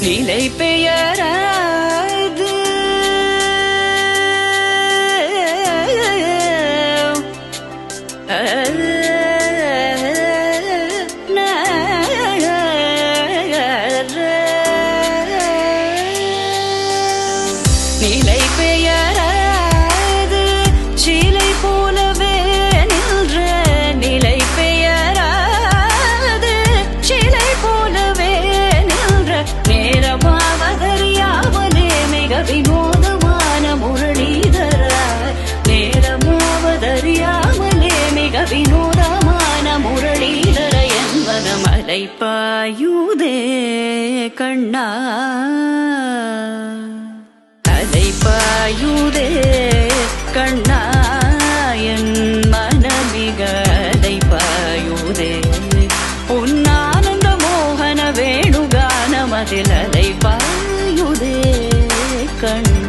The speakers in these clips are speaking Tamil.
நிலை பெயராது நிலை பெயராது சிலை போலவே நின்ற நிலை பெயராது சிலை போலவே நின்ற நேரமாவதறியாமலே மிக வினோதமான முரளிதர நேரமாவதறியாமலே மிக வினோதமான முரளிதர என்பது மலை பாயுதே கண்ணா பாயுதே கண்ணா என் மனமிக அலை பாயுதே உன்னானந்த மோகன வேணுகானமதில் அலை பாயுதே கண்ணா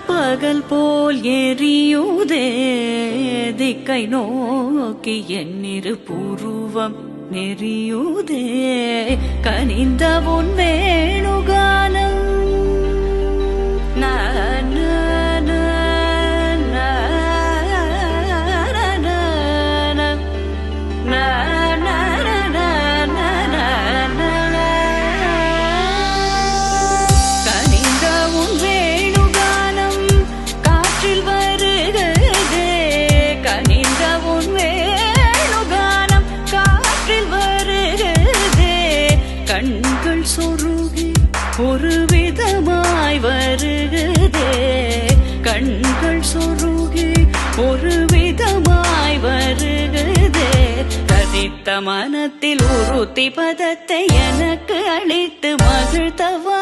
பகல் போல் எரியுதே திக்கை நோக்கி என்னிரு புருவம் நெறியுதே கனிந்த உன் வேணுகானம் கண்கள் சொருகி ஒரு விதமாய் வருகுதே கண்கள் சொருகி ஒரு விதமாய் வருகுதே கதித்த மனத்தில் உறுத்தி பதத்தை எனக்கு அளித்து மகிழ்த்தவா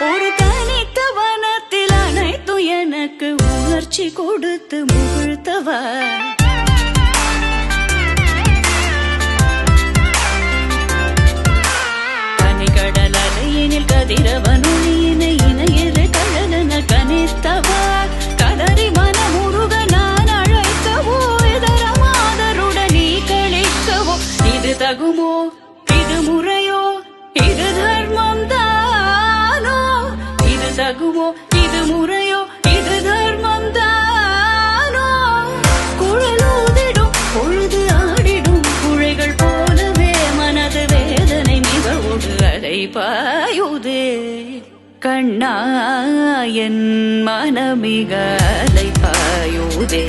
ஒரு தனித்த வனத்தில் அனைத்து எனக்கு உணர்ச்சி கொடுத்து முகிழ்த்தவா கடலையினில் கதிரவனுயினை இணையிரு கழலன கனித்தவா கதறி மனமுருக நான் அழைக்கவோ இதர மாதருடன் நீ கழிக்கவோ இது தகுமோ இது முறையோ இது தர்மம் தானோ இது தகுமோ இது முறையோ இது தர்மம் தானோ குழலூதிடும் பொழுது ஆடிடும் குழைகள் போலவே மனது வேதனை மிகவும் அலை பாயுதே கண்ணா என் மனமிக அலை பாயுதே